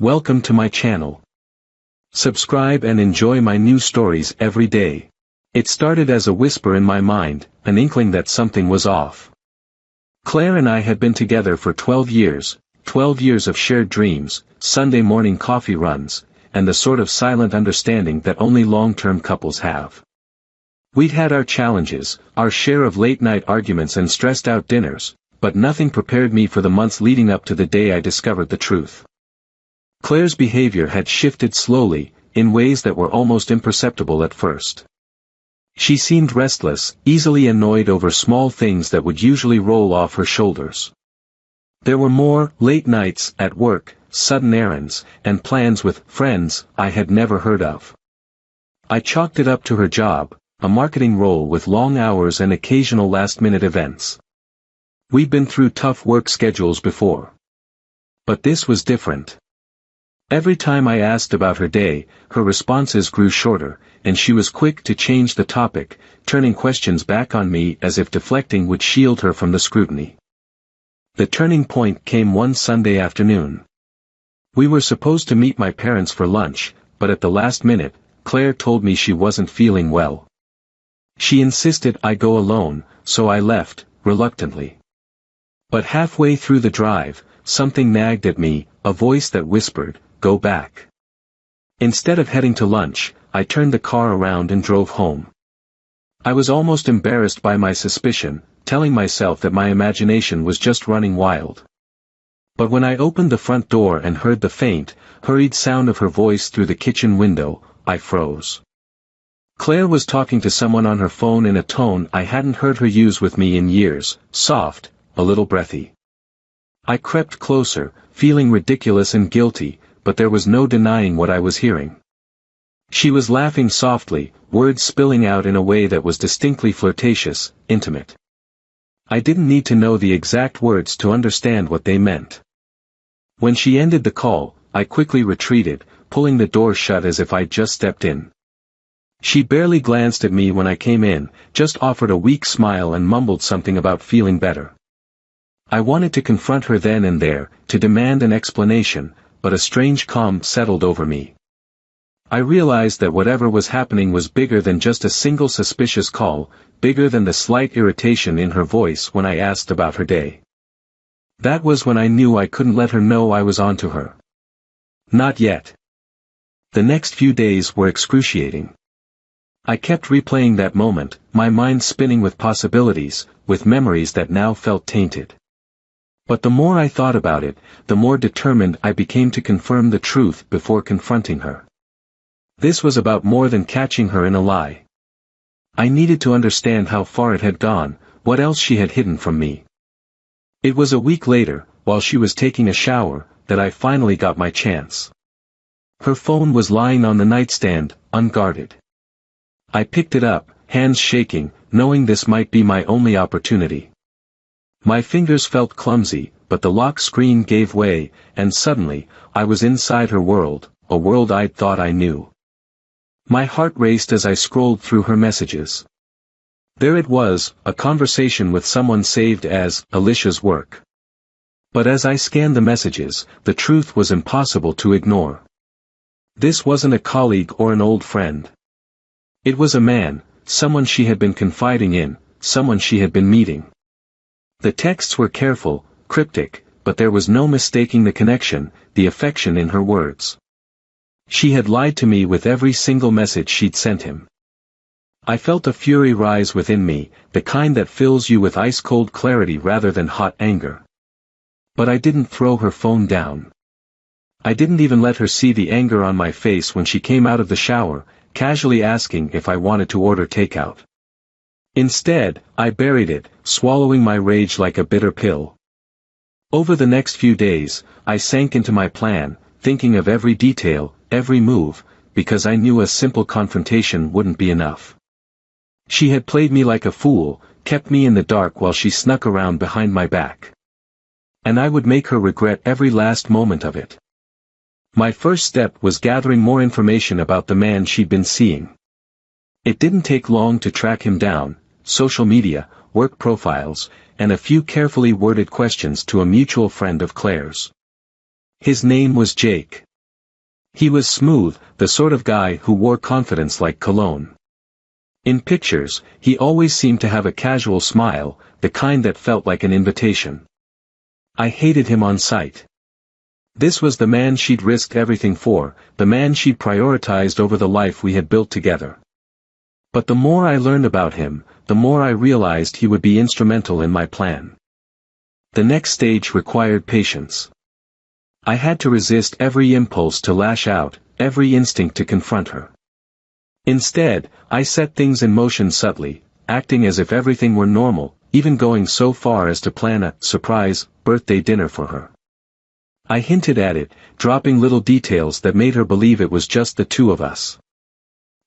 Welcome to my channel. Subscribe and enjoy my new stories every day. It started as a whisper in my mind, an inkling that something was off. Claire and I had been together for 12 years, 12 years of shared dreams, Sunday morning coffee runs, and the sort of silent understanding that only long-term couples have. We'd had our challenges, our share of late-night arguments and stressed-out dinners, but nothing prepared me for the months leading up to the day I discovered the truth. Claire's behavior had shifted slowly, in ways that were almost imperceptible at first. She seemed restless, easily annoyed over small things that would usually roll off her shoulders. There were more late nights at work, sudden errands, and plans with friends I had never heard of. I chalked it up to her job, a marketing role with long hours and occasional last-minute events. We'd been through tough work schedules before. But this was different. Every time I asked about her day, her responses grew shorter, and she was quick to change the topic, turning questions back on me as if deflecting would shield her from the scrutiny. The turning point came one Sunday afternoon. We were supposed to meet my parents for lunch, but at the last minute, Claire told me she wasn't feeling well. She insisted I go alone, so I left, reluctantly. But halfway through the drive, something nagged at me, a voice that whispered, "Go back." Instead of heading to lunch, I turned the car around and drove home. I was almost embarrassed by my suspicion, telling myself that my imagination was just running wild. But when I opened the front door and heard the faint, hurried sound of her voice through the kitchen window, I froze. Claire was talking to someone on her phone in a tone I hadn't heard her use with me in years, soft, a little breathy. I crept closer, feeling ridiculous and guilty, but there was no denying what I was hearing. She was laughing softly, words spilling out in a way that was distinctly flirtatious, intimate. I didn't need to know the exact words to understand what they meant. When she ended the call, I quickly retreated, pulling the door shut as if I'd just stepped in. She barely glanced at me when I came in, just offered a weak smile and mumbled something about feeling better. I wanted to confront her then and there, to demand an explanation, but a strange calm settled over me. I realized that whatever was happening was bigger than just a single suspicious call, bigger than the slight irritation in her voice when I asked about her day. That was when I knew I couldn't let her know I was onto her. Not yet. The next few days were excruciating. I kept replaying that moment, my mind spinning with possibilities, with memories that now felt tainted. But the more I thought about it, the more determined I became to confirm the truth before confronting her. This was about more than catching her in a lie. I needed to understand how far it had gone, what else she had hidden from me. It was a week later, while she was taking a shower, that I finally got my chance. Her phone was lying on the nightstand, unguarded. I picked it up, hands shaking, knowing this might be my only opportunity. My fingers felt clumsy, but the lock screen gave way, and suddenly, I was inside her world, a world I'd thought I knew. My heart raced as I scrolled through her messages. There it was, a conversation with someone saved as Alicia's work. But as I scanned the messages, the truth was impossible to ignore. This wasn't a colleague or an old friend. It was a man, someone she had been confiding in, someone she had been meeting. The texts were careful, cryptic, but there was no mistaking the connection, the affection in her words. She had lied to me with every single message she'd sent him. I felt a fury rise within me, the kind that fills you with ice-cold clarity rather than hot anger. But I didn't throw her phone down. I didn't even let her see the anger on my face when she came out of the shower, casually asking if I wanted to order takeout. Instead, I buried it, swallowing my rage like a bitter pill. Over the next few days, I sank into my plan, thinking of every detail, every move, because I knew a simple confrontation wouldn't be enough. She had played me like a fool, kept me in the dark while she snuck around behind my back. And I would make her regret every last moment of it. My first step was gathering more information about the man she'd been seeing. It didn't take long to track him down, social media, work profiles, and a few carefully worded questions to a mutual friend of Claire's. His name was Jake. He was smooth, the sort of guy who wore confidence like cologne. In pictures, he always seemed to have a casual smile, the kind that felt like an invitation. I hated him on sight. This was the man she'd risked everything for, the man she'd prioritized over the life we had built together. But the more I learned about him, the more I realized he would be instrumental in my plan. The next stage required patience. I had to resist every impulse to lash out, every instinct to confront her. Instead, I set things in motion subtly, acting as if everything were normal, even going so far as to plan a surprise birthday dinner for her. I hinted at it, dropping little details that made her believe it was just the two of us.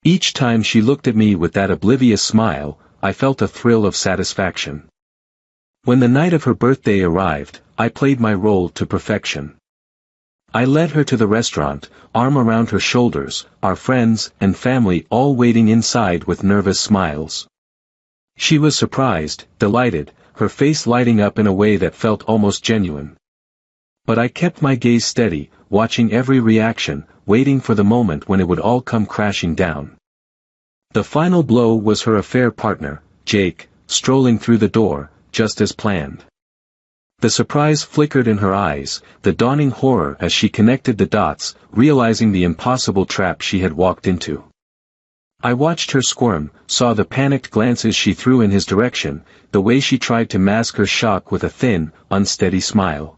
Each time she looked at me with that oblivious smile, I felt a thrill of satisfaction. When the night of her birthday arrived, I played my role to perfection. I led her to the restaurant, arm around her shoulders, our friends and family all waiting inside with nervous smiles. She was surprised, delighted, her face lighting up in a way that felt almost genuine. But I kept my gaze steady, watching every reaction, waiting for the moment when it would all come crashing down. The final blow was her affair partner, Jake, strolling through the door, just as planned. The surprise flickered in her eyes, the dawning horror as she connected the dots, realizing the impossible trap she had walked into. I watched her squirm, saw the panicked glances she threw in his direction, the way she tried to mask her shock with a thin, unsteady smile.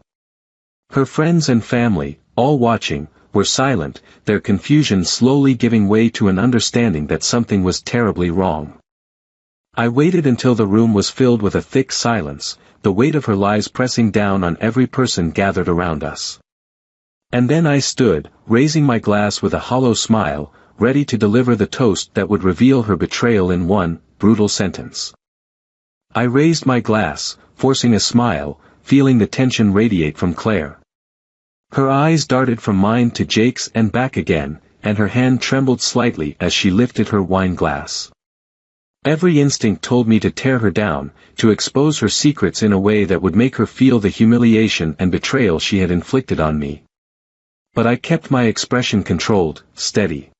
Her friends and family, all watching, were silent, their confusion slowly giving way to an understanding that something was terribly wrong. I waited until the room was filled with a thick silence, the weight of her lies pressing down on every person gathered around us. And then I stood, raising my glass with a hollow smile, ready to deliver the toast that would reveal her betrayal in one brutal sentence. I raised my glass, forcing a smile, feeling the tension radiate from Claire. Her eyes darted from mine to Jake's and back again, and her hand trembled slightly as she lifted her wine glass. Every instinct told me to tear her down, to expose her secrets in a way that would make her feel the humiliation and betrayal she had inflicted on me. But I kept my expression controlled, steady.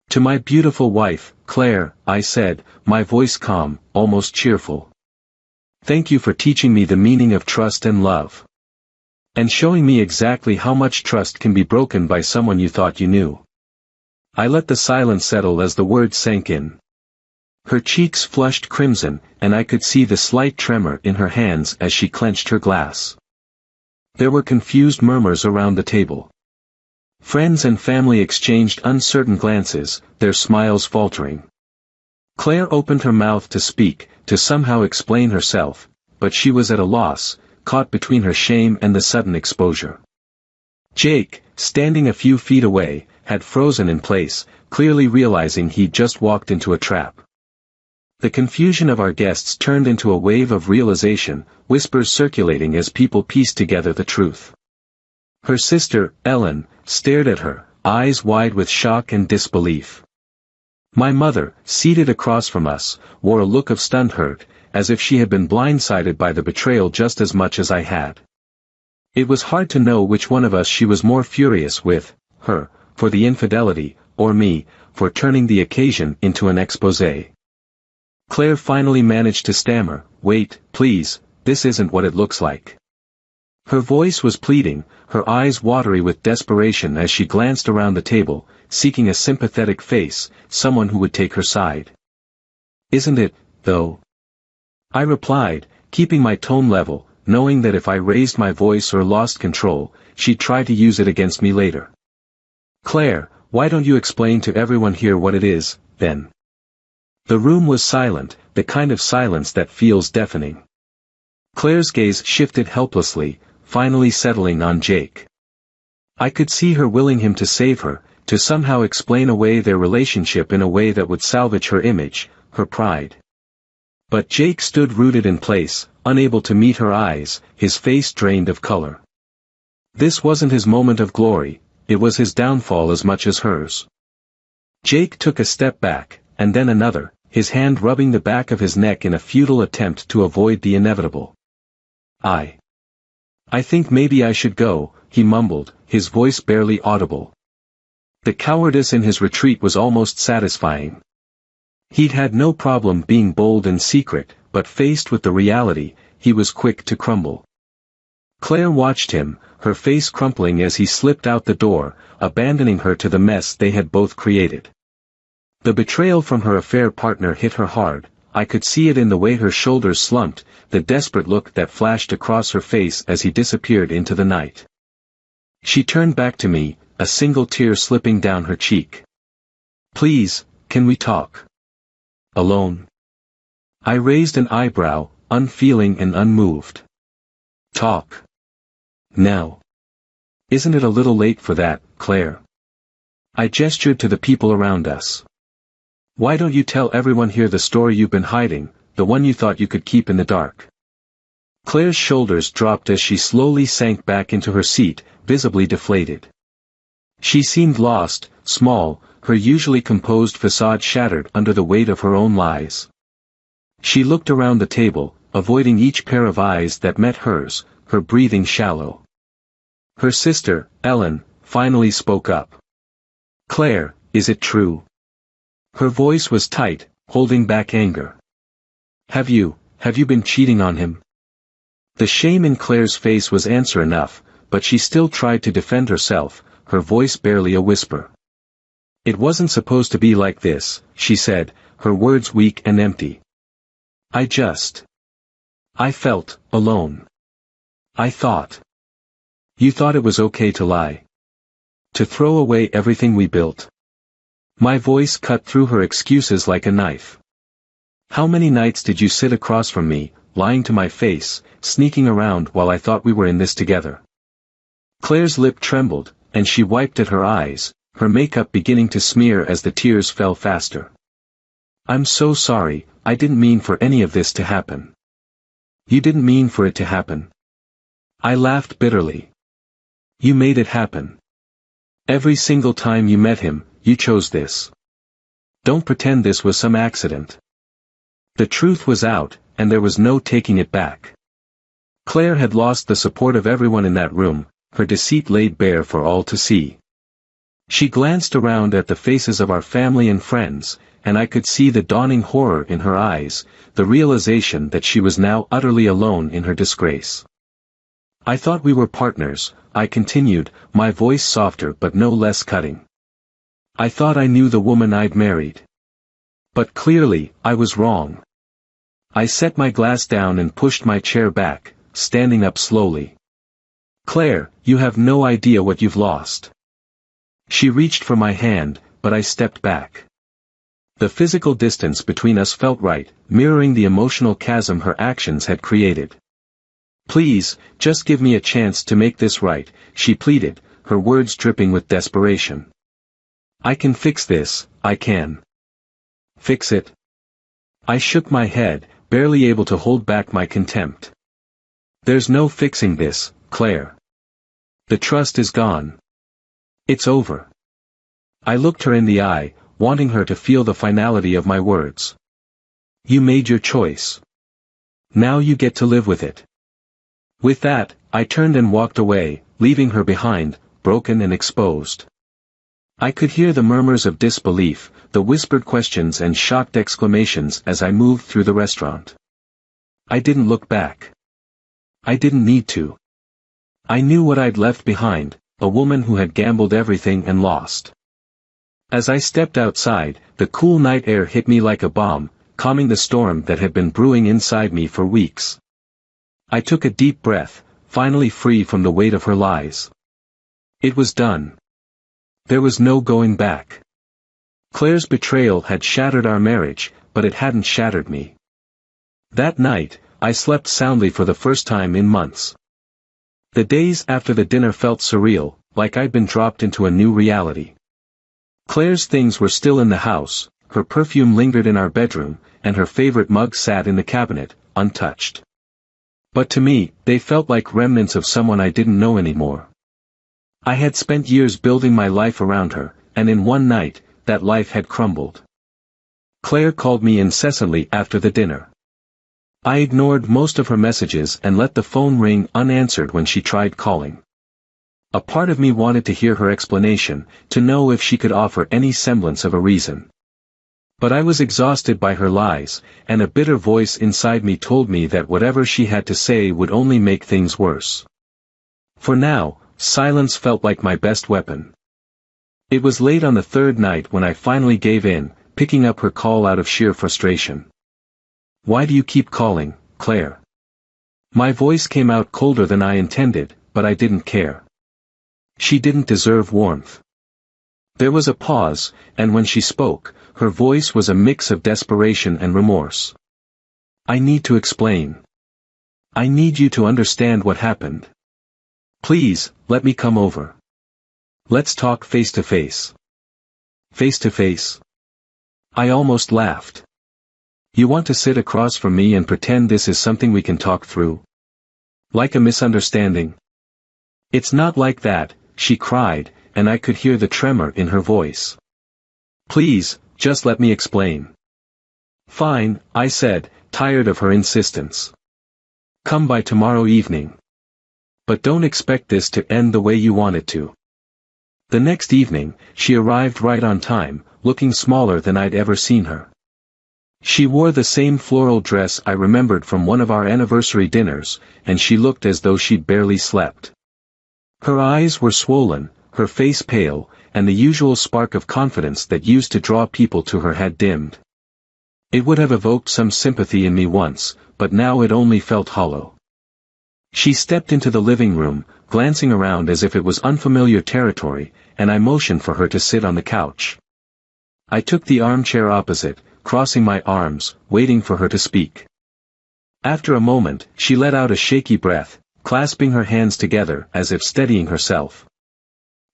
To my beautiful wife, Claire, I said, my voice calm, almost cheerful. Thank you for teaching me the meaning of trust and love. And showing me exactly how much trust can be broken by someone you thought you knew. I let the silence settle as the words sank in. Her cheeks flushed crimson, and I could see the slight tremor in her hands as she clenched her glass. There were confused murmurs around the table. Friends and family exchanged uncertain glances, their smiles faltering. Claire opened her mouth to speak, to somehow explain herself, but she was at a loss, caught between her shame and the sudden exposure. Jake, standing a few feet away, had frozen in place, clearly realizing he'd just walked into a trap. The confusion of our guests turned into a wave of realization, whispers circulating as people pieced together the truth. Her sister, Ellen, stared at her, eyes wide with shock and disbelief. My mother, seated across from us, wore a look of stunned hurt, as if she had been blindsided by the betrayal just as much as I had. It was hard to know which one of us she was more furious with, her, for the infidelity, or me, for turning the occasion into an exposé. Claire finally managed to stammer, "Wait, please, this isn't what it looks like." Her voice was pleading, her eyes watery with desperation as she glanced around the table, seeking a sympathetic face, someone who would take her side. "Isn't it, though?" I replied, keeping my tone level, knowing that if I raised my voice or lost control, she'd try to use it against me later. "Claire, why don't you explain to everyone here what it is, then?" The room was silent, the kind of silence that feels deafening. Claire's gaze shifted helplessly, finally settling on Jake. I could see her willing him to save her, to somehow explain away their relationship in a way that would salvage her image, her pride. But Jake stood rooted in place, unable to meet her eyes, his face drained of color. This wasn't his moment of glory, it was his downfall as much as hers. Jake took a step back, and then another, his hand rubbing the back of his neck in a futile attempt to avoid the inevitable. I think maybe I should go," he mumbled, his voice barely audible. The cowardice in his retreat was almost satisfying. He'd had no problem being bold and secret, but faced with the reality, he was quick to crumble. Claire watched him, her face crumpling as he slipped out the door, abandoning her to the mess they had both created. The betrayal from her affair partner hit her hard. I could see it in the way her shoulders slumped, the desperate look that flashed across her face as he disappeared into the night. She turned back to me, a single tear slipping down her cheek. "Please, can we talk? Alone?" I raised an eyebrow, unfeeling and unmoved. "Talk? Now? Isn't it a little late for that, Claire?" I gestured to the people around us. "Why don't you tell everyone here the story you've been hiding, the one you thought you could keep in the dark?" Claire's shoulders dropped as she slowly sank back into her seat, visibly deflated. She seemed lost, small, her usually composed facade shattered under the weight of her own lies. She looked around the table, avoiding each pair of eyes that met hers, her breathing shallow. Her sister, Ellen, finally spoke up. "Claire, is it true?" Her voice was tight, holding back anger. Have you been cheating on him?" The shame in Claire's face was answer enough, but she still tried to defend herself, her voice barely a whisper. "It wasn't supposed to be like this," she said, her words weak and empty. I felt alone. I thought. You thought it was okay to lie? To throw away everything we built?" My voice cut through her excuses like a knife. "How many nights did you sit across from me, lying to my face, sneaking around while I thought we were in this together?" Claire's lip trembled, and she wiped at her eyes, her makeup beginning to smear as the tears fell faster. "I'm so sorry, I didn't mean for any of this to happen." "You didn't mean for it to happen?" I laughed bitterly. "You made it happen. Every single time you met him, you chose this. Don't pretend this was some accident." The truth was out, and there was no taking it back. Claire had lost the support of everyone in that room, her deceit laid bare for all to see. She glanced around at the faces of our family and friends, and I could see the dawning horror in her eyes, the realization that she was now utterly alone in her disgrace. "I thought we were partners," I continued, my voice softer but no less cutting. "I thought I knew the woman I'd married. But clearly, I was wrong." I set my glass down and pushed my chair back, standing up slowly. "Claire, you have no idea what you've lost." She reached for my hand, but I stepped back. The physical distance between us felt right, mirroring the emotional chasm her actions had created. "Please, just give me a chance to make this right," she pleaded, her words dripping with desperation. "I can fix this, I can." "Fix it?" I shook my head, barely able to hold back my contempt. "There's no fixing this, Claire. The trust is gone. It's over." I looked her in the eye, wanting her to feel the finality of my words. "You made your choice. Now you get to live with it." With that, I turned and walked away, leaving her behind, broken and exposed. I could hear the murmurs of disbelief, the whispered questions and shocked exclamations as I moved through the restaurant. I didn't look back. I didn't need to. I knew what I'd left behind, a woman who had gambled everything and lost. As I stepped outside, the cool night air hit me like a bomb, calming the storm that had been brewing inside me for weeks. I took a deep breath, finally free from the weight of her lies. It was done. There was no going back. Claire's betrayal had shattered our marriage, but it hadn't shattered me. That night, I slept soundly for the first time in months. The days after the dinner felt surreal, like I'd been dropped into a new reality. Claire's things were still in the house, her perfume lingered in our bedroom, and her favorite mug sat in the cabinet, untouched. But to me, they felt like remnants of someone I didn't know anymore. I had spent years building my life around her, and in one night, that life had crumbled. Claire called me incessantly after the dinner. I ignored most of her messages and let the phone ring unanswered when she tried calling. A part of me wanted to hear her explanation, to know if she could offer any semblance of a reason. But I was exhausted by her lies, and a bitter voice inside me told me that whatever she had to say would only make things worse. For now, silence felt like my best weapon. It was late on the third night when I finally gave in, picking up her call out of sheer frustration. "Why do you keep calling, Claire?" My voice came out colder than I intended, but I didn't care. She didn't deserve warmth. There was a pause, and when she spoke, her voice was a mix of desperation and remorse. "I need to explain. I need you to understand what happened. Please, let me come over. Let's talk face to face." Face to face? I almost laughed. "You want to sit across from me and pretend this is something we can talk through? Like a misunderstanding?" "It's not like that," she cried, and I could hear the tremor in her voice. "Please, just let me explain." "Fine," I said, tired of her insistence. "Come by tomorrow evening. But don't expect this to end the way you want it to." The next evening, she arrived right on time, looking smaller than I'd ever seen her. She wore the same floral dress I remembered from one of our anniversary dinners, and she looked as though she'd barely slept. Her eyes were swollen, her face pale, and the usual spark of confidence that used to draw people to her had dimmed. It would have evoked some sympathy in me once, but now it only felt hollow. She stepped into the living room, glancing around as if it was unfamiliar territory, and I motioned for her to sit on the couch. I took the armchair opposite, crossing my arms, waiting for her to speak. After a moment, she let out a shaky breath, clasping her hands together as if steadying herself.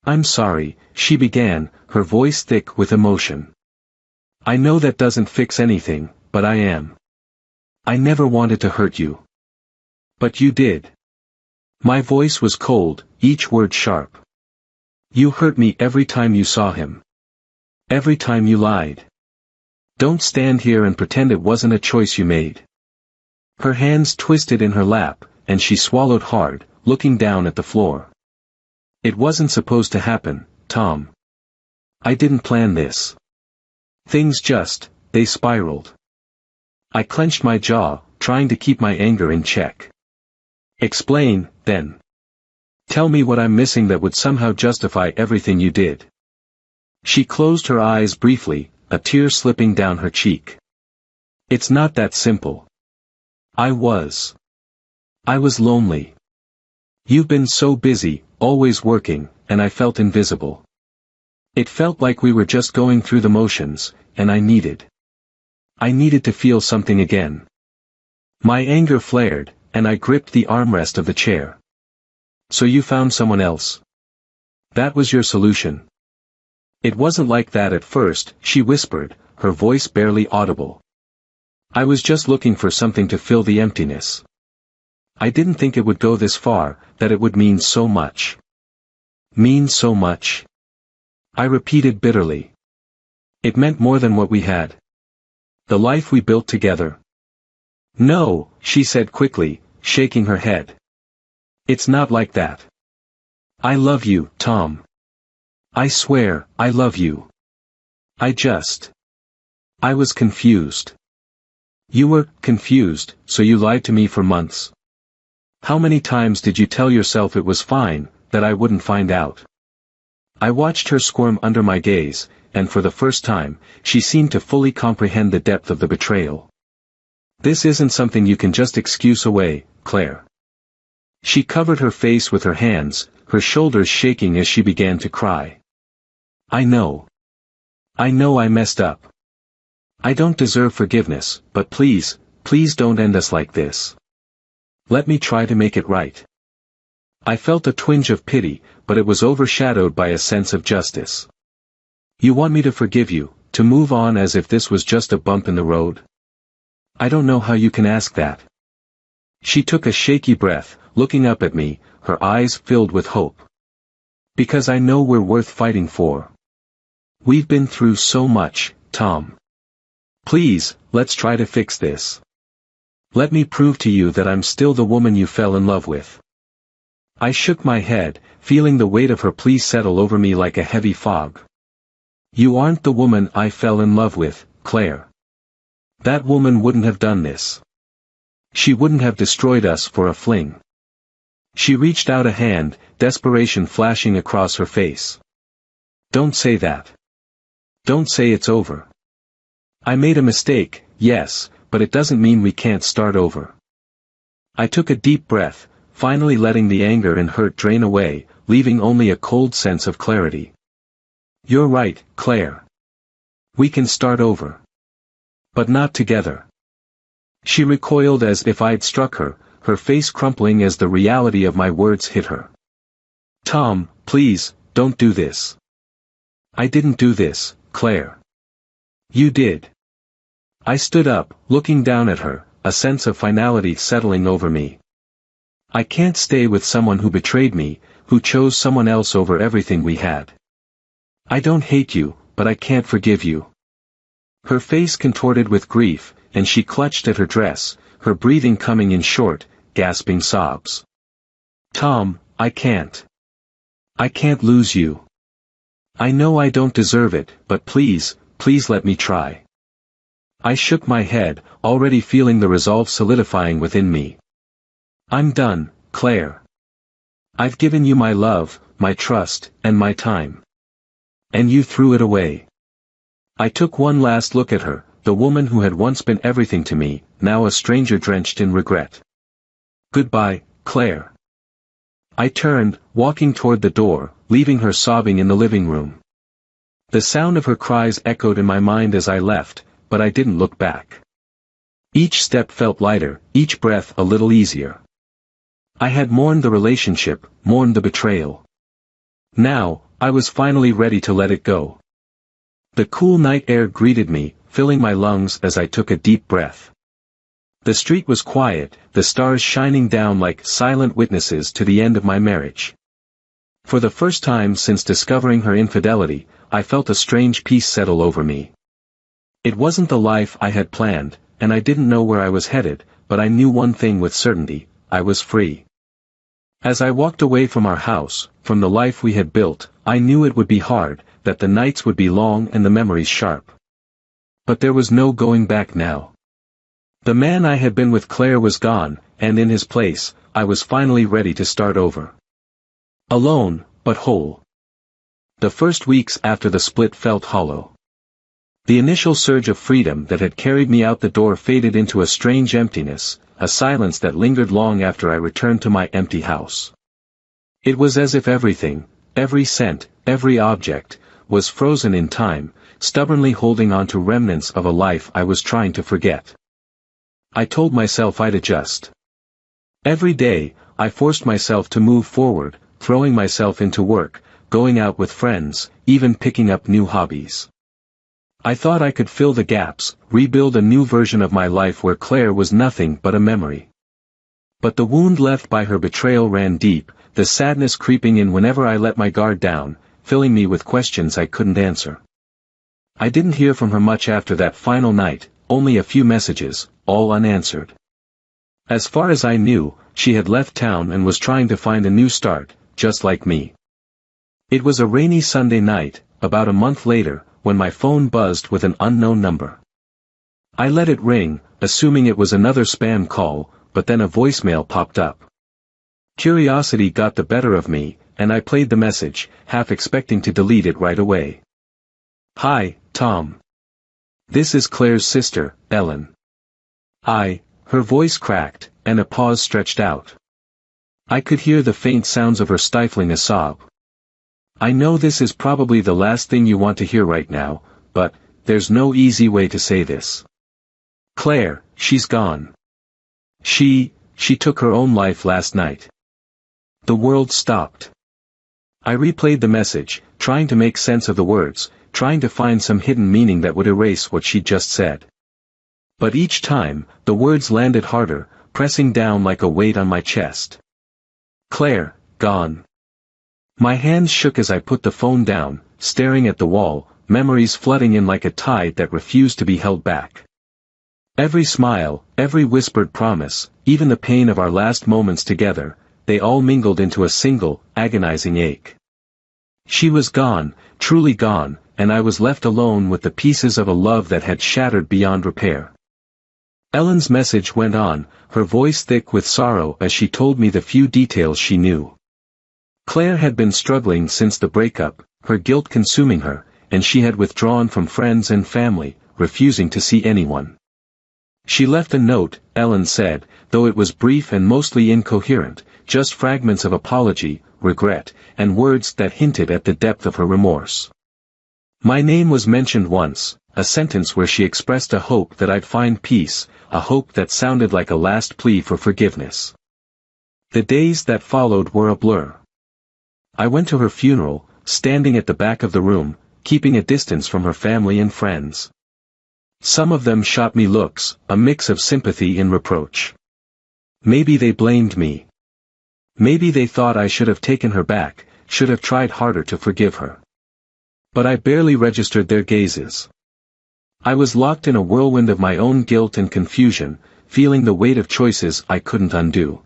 "I'm sorry," she began, her voice thick with emotion. "I know that doesn't fix anything, but I am. I never wanted to hurt you. But you did." My voice was cold, each word sharp. "You hurt me every time you saw him. Every time you lied. Don't stand here and pretend it wasn't a choice you made." Her hands twisted in her lap, and she swallowed hard, looking down at the floor. "It wasn't supposed to happen, Tom. I didn't plan this. Things they spiraled." I clenched my jaw, trying to keep my anger in check. "Explain, then. Tell me what I'm missing that would somehow justify everything you did." She closed her eyes briefly, a tear slipping down her cheek. "It's not that simple. I was lonely. You've been so busy, always working, and I felt invisible. It felt like we were just going through the motions, and I needed to feel something again." My anger flared, and I gripped the armrest of the chair. "So you found someone else? That was your solution?" "It wasn't like that at first," she whispered, her voice barely audible. "I was just looking for something to fill the emptiness. I didn't think it would go this far, that it would mean so much." "Mean so much?" I repeated bitterly. "It meant more than what we had. The life we built together." "No," she said quickly, shaking her head. "It's not like that. I love you, Tom. I swear, I love you. I was confused." "You were confused, so you lied to me for months. How many times did you tell yourself it was fine, that I wouldn't find out?" I watched her squirm under my gaze, and for the first time, she seemed to fully comprehend the depth of the betrayal. "This isn't something you can just excuse away, Claire." She covered her face with her hands, her shoulders shaking as she began to cry. I know I messed up. I don't deserve forgiveness, but please, please don't end us like this. Let me try to make it right." I felt a twinge of pity, but it was overshadowed by a sense of justice. "You want me to forgive you, to move on as if this was just a bump in the road? I don't know how you can ask that." She took a shaky breath, looking up at me, her eyes filled with hope. "Because I know we're worth fighting for. We've been through so much, Tom. Please, let's try to fix this. Let me prove to you that I'm still the woman you fell in love with." I shook my head, feeling the weight of her plea settle over me like a heavy fog. You aren't the woman I fell in love with, Claire. That woman wouldn't have done this. She wouldn't have destroyed us for a fling. She reached out a hand, desperation flashing across her face. Don't say that. Don't say it's over. I made a mistake, yes, but it doesn't mean we can't start over. I took a deep breath, finally letting the anger and hurt drain away, leaving only a cold sense of clarity. You're right, Claire. We can start over. But not together. She recoiled as if I'd struck her, her face crumpling as the reality of my words hit her. Tom, please, don't do this. I didn't do this, Claire. You did. I stood up, looking down at her, a sense of finality settling over me. I can't stay with someone who betrayed me, who chose someone else over everything we had. I don't hate you, but I can't forgive you. Her face contorted with grief, and she clutched at her dress, her breathing coming in short, gasping sobs. Tom, I can't. I can't lose you. I know I don't deserve it, but please, please let me try. I shook my head, already feeling the resolve solidifying within me. I'm done, Claire. I've given you my love, my trust, and my time. And you threw it away. I took one last look at her, the woman who had once been everything to me, now a stranger drenched in regret. Goodbye, Claire. I turned, walking toward the door, leaving her sobbing in the living room. The sound of her cries echoed in my mind as I left, but I didn't look back. Each step felt lighter, each breath a little easier. I had mourned the relationship, mourned the betrayal. Now, I was finally ready to let it go. The cool night air greeted me, filling my lungs as I took a deep breath. The street was quiet, the stars shining down like silent witnesses to the end of my marriage. For the first time since discovering her infidelity, I felt a strange peace settle over me. It wasn't the life I had planned, and I didn't know where I was headed, but I knew one thing with certainty: I was free. As I walked away from our house, from the life we had built, I knew it would be hard, that the nights would be long and the memories sharp. But there was no going back now. The man I had been with Claire was gone, and in his place, I was finally ready to start over. Alone, but whole. The first weeks after the split felt hollow. The initial surge of freedom that had carried me out the door faded into a strange emptiness, a silence that lingered long after I returned to my empty house. It was as if everything, every scent, every object, was frozen in time, stubbornly holding on to remnants of a life I was trying to forget. I told myself I'd adjust. Every day, I forced myself to move forward, throwing myself into work, going out with friends, even picking up new hobbies. I thought I could fill the gaps, rebuild a new version of my life where Claire was nothing but a memory. But the wound left by her betrayal ran deep, the sadness creeping in whenever I let my guard down, filling me with questions I couldn't answer. I didn't hear from her much after that final night, only a few messages, all unanswered. As far as I knew, she had left town and was trying to find a new start, just like me. It was a rainy Sunday night, about a month later, when my phone buzzed with an unknown number. I let it ring, assuming it was another spam call, but then a voicemail popped up. Curiosity got the better of me, and I played the message, half expecting to delete it right away. Hi, Tom. This is Claire's sister, Ellen. Her voice cracked, and a pause stretched out. I could hear the faint sounds of her stifling a sob. I know this is probably the last thing you want to hear right now, but there's no easy way to say this. Claire, she's gone. She took her own life last night. The world stopped. I replayed the message, trying to make sense of the words, trying to find some hidden meaning that would erase what she'd just said. But each time, the words landed harder, pressing down like a weight on my chest. Claire, gone. My hands shook as I put the phone down, staring at the wall, memories flooding in like a tide that refused to be held back. Every smile, every whispered promise, even the pain of our last moments together, they all mingled into a single, agonizing ache. She was gone, truly gone, and I was left alone with the pieces of a love that had shattered beyond repair. Ellen's message went on, her voice thick with sorrow as she told me the few details she knew. Claire had been struggling since the breakup, her guilt consuming her, and she had withdrawn from friends and family, refusing to see anyone. She left a note, Ellen said, though it was brief and mostly incoherent, just fragments of apology, regret, and words that hinted at the depth of her remorse. My name was mentioned once, a sentence where she expressed a hope that I'd find peace, a hope that sounded like a last plea for forgiveness. The days that followed were a blur. I went to her funeral, standing at the back of the room, keeping a distance from her family and friends. Some of them shot me looks, a mix of sympathy and reproach. Maybe they blamed me. Maybe they thought I should have taken her back, should have tried harder to forgive her. But I barely registered their gazes. I was locked in a whirlwind of my own guilt and confusion, feeling the weight of choices I couldn't undo.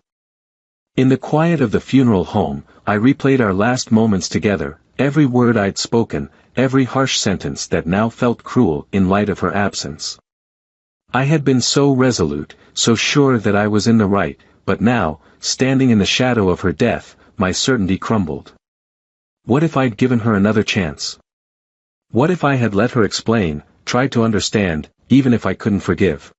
In the quiet of the funeral home, I replayed our last moments together, every word I'd spoken, every harsh sentence that now felt cruel in light of her absence. I had been so resolute, so sure that I was in the right, but now, standing in the shadow of her death, my certainty crumbled. What if I'd given her another chance? What if I had let her explain, tried to understand, even if I couldn't forgive?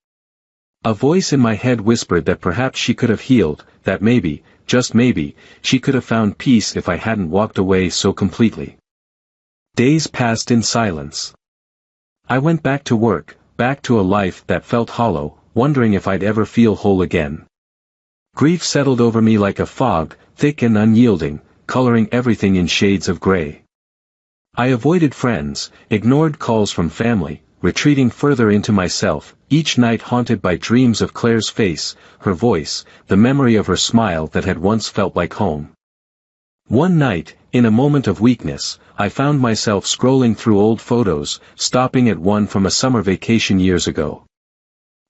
A voice in my head whispered that perhaps she could have healed, that maybe, just maybe, she could have found peace if I hadn't walked away so completely. Days passed in silence. I went back to work, back to a life that felt hollow, wondering if I'd ever feel whole again. Grief settled over me like a fog, thick and unyielding, coloring everything in shades of gray. I avoided friends, ignored calls from family, retreating further into myself, each night haunted by dreams of Claire's face, her voice, the memory of her smile that had once felt like home. One night, in a moment of weakness, I found myself scrolling through old photos, stopping at one from a summer vacation years ago.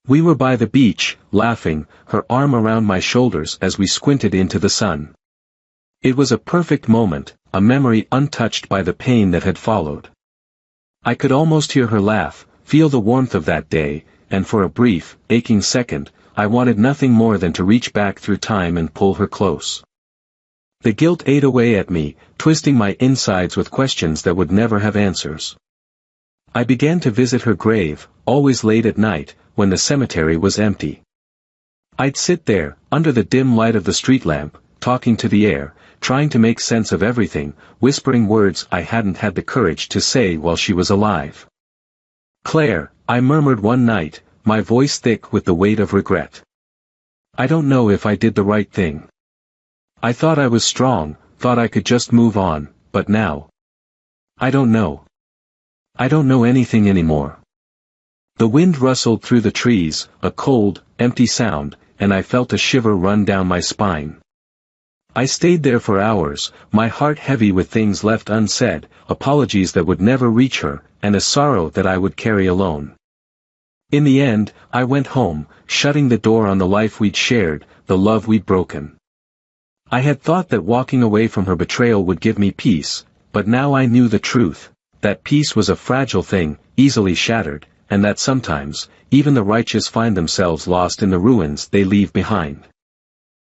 We were by the beach, laughing, her arm around my shoulders as we squinted into the sun. It was a perfect moment, a memory untouched by the pain that had followed. I could almost hear her laugh, feel the warmth of that day, and for a brief, aching second, I wanted nothing more than to reach back through time and pull her close. The guilt ate away at me, twisting my insides with questions that would never have answers. I began to visit her grave, always late at night, when the cemetery was empty. I'd sit there, under the dim light of the street lamp, talking to the air, trying to make sense of everything, whispering words I hadn't had the courage to say while she was alive. Claire, I murmured one night, my voice thick with the weight of regret. I don't know if I did the right thing. I thought I was strong, thought I could just move on, but now. I don't know. I don't know anything anymore. The wind rustled through the trees, a cold, empty sound, and I felt a shiver run down my spine. I stayed there for hours, my heart heavy with things left unsaid, apologies that would never reach her, and a sorrow that I would carry alone. In the end, I went home, shutting the door on the life we'd shared, the love we'd broken. I had thought that walking away from her betrayal would give me peace, but now I knew the truth, that peace was a fragile thing, easily shattered, and that sometimes, even the righteous find themselves lost in the ruins they leave behind.